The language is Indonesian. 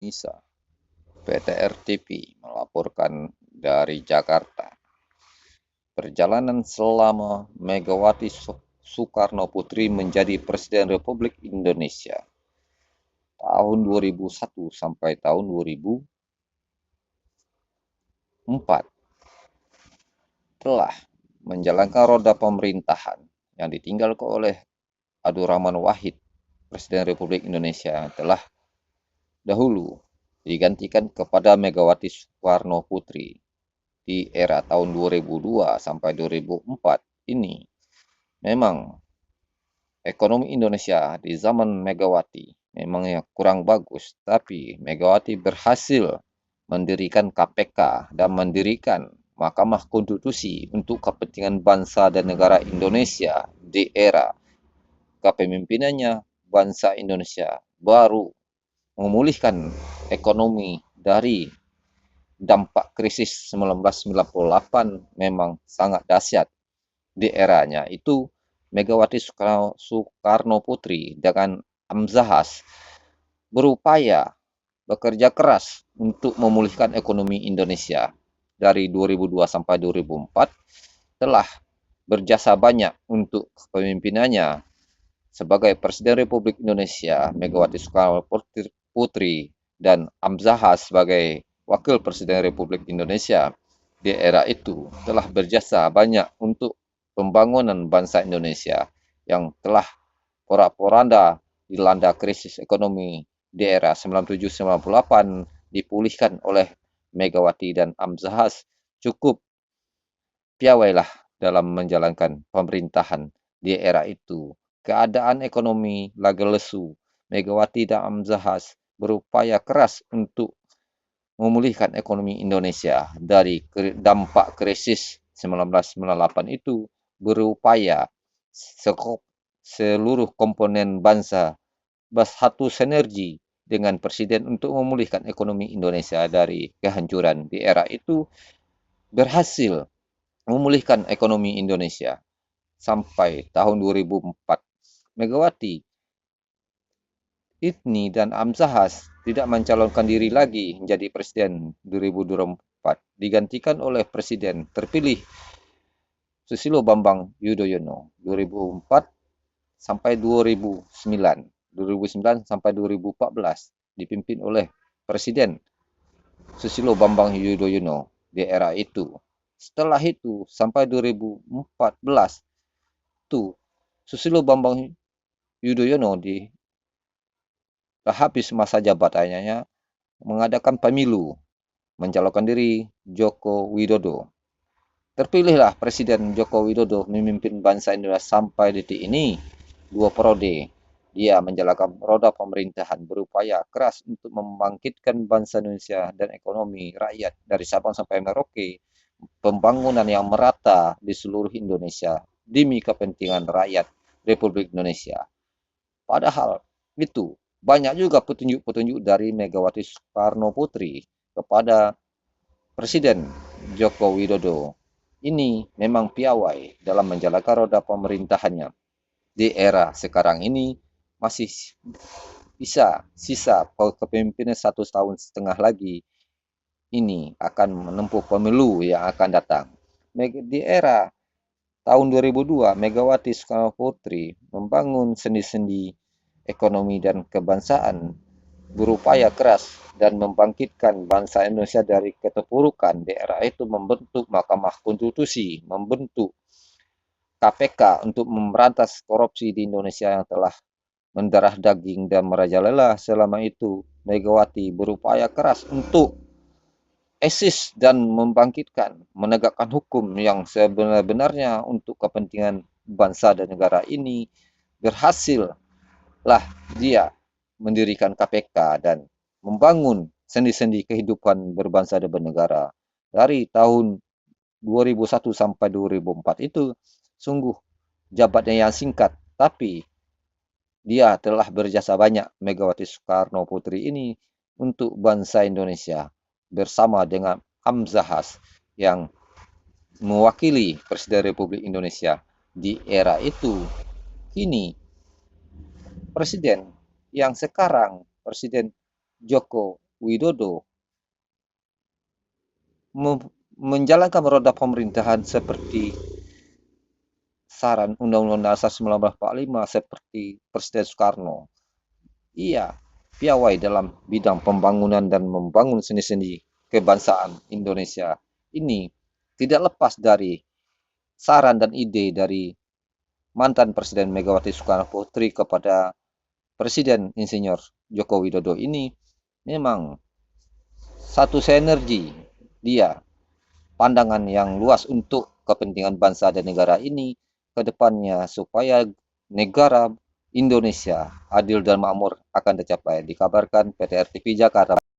Nisa, PTR TV melaporkan dari Jakarta. Perjalanan selama Megawati Soekarno Putri menjadi Presiden Republik Indonesia tahun 2001 sampai tahun 2004 telah menjalankan roda pemerintahan yang ditinggalkan oleh Abdurrahman Wahid, Presiden Republik Indonesia yang telah dahulu digantikan kepada Megawati Soekarno Putri di era tahun 2002 sampai 2004 ini. Memang ekonomi Indonesia di zaman Megawati memang kurang bagus, tapi Megawati berhasil mendirikan KPK dan mendirikan Mahkamah Konstitusi untuk kepentingan bangsa dan negara Indonesia di era kepemimpinannya. Bangsa Indonesia baru memulihkan ekonomi dari dampak krisis 1998 memang sangat dahsyat di eranya itu. Megawati Soekarno Putri dengan Amzahas berupaya bekerja keras untuk memulihkan ekonomi Indonesia dari 2002 sampai 2004, telah berjasa banyak untuk kepemimpinannya sebagai Presiden Republik Indonesia. Megawati Soekarno Putri dan Amzahas sebagai Wakil Presiden Republik Indonesia di era itu telah berjasa banyak untuk pembangunan bangsa Indonesia yang telah porak-poranda dilanda krisis ekonomi di era 97-98 dipulihkan oleh Megawati dan Amzahas. Cukup piawailah dalam menjalankan pemerintahan di era itu. Keadaan ekonomi lagi lesu. Megawati dan Amzahas berupaya keras untuk memulihkan ekonomi Indonesia dari dampak krisis 1998 itu, berupaya seluruh komponen bangsa bersatu sinergi dengan Presiden untuk memulihkan ekonomi Indonesia dari kehancuran di era itu, berhasil memulihkan ekonomi Indonesia sampai tahun 2004. Megawati ini dan Amzahas tidak mencalonkan diri lagi menjadi Presiden 2024, digantikan oleh Presiden terpilih Susilo Bambang Yudhoyono 2004 sampai 2009. 2009 sampai 2014 dipimpin oleh Presiden Susilo Bambang Yudhoyono di era itu. Setelah itu sampai 2014 tuh Susilo Bambang Yudhoyono habis masa jabatannya mengadakan pemilu, mencalonkan diri Joko Widodo. Terpilihlah Presiden Joko Widodo memimpin bangsa Indonesia sampai detik ini 2 periode. Dia menjalankan roda pemerintahan berupaya keras untuk membangkitkan bangsa Indonesia dan ekonomi rakyat dari Sabang sampai Merauke, pembangunan yang merata di seluruh Indonesia demi kepentingan rakyat Republik Indonesia. Padahal itu banyak juga petunjuk-petunjuk dari Megawati Soekarno Putri kepada Presiden Joko Widodo. Ini memang piawai dalam menjalankan roda pemerintahannya. Di era sekarang ini masih bisa sisa kepemimpinan 1,5 tahun lagi, ini akan menempuh pemilu yang akan datang. Di era tahun 2002, Megawati Soekarno Putri membangun sendi-sendi ekonomi dan kebangsaan, berupaya keras dan membangkitkan bangsa Indonesia dari keterpurukan. Di era itu membentuk Mahkamah Konstitusi, membentuk KPK untuk memberantas korupsi di Indonesia yang telah mendarah daging dan merajalela selama itu. Megawati berupaya keras untuk eksis dan membangkitkan, menegakkan hukum yang sebenar-benarnya untuk kepentingan bangsa dan negara ini. Berhasillah dia mendirikan KPK dan membangun sendi-sendi kehidupan berbangsa dan bernegara. Dari tahun 2001 sampai 2004 itu sungguh jabatannya yang singkat, tapi dia telah berjasa banyak. Megawati Soekarno Putri ini untuk bangsa Indonesia bersama dengan Amzahas yang mewakili Presiden Republik Indonesia di era itu. Kini Presiden yang sekarang, Presiden Joko Widodo menjalankan roda pemerintahan seperti saran Undang-Undang Dasar 1945 seperti Presiden Soekarno. Ia piawai dalam bidang pembangunan dan membangun seni-seni kebangsaan Indonesia. Ini tidak lepas dari saran dan ide dari mantan Presiden Megawati Soekarno Putri kepada Presiden Insinyur Joko Widodo ini memang satu sinergi dia, pandangan yang luas untuk kepentingan bangsa dan negara ini ke depannya supaya negara Indonesia adil dan makmur akan tercapai. Dikabarkan PT RTP Jakarta.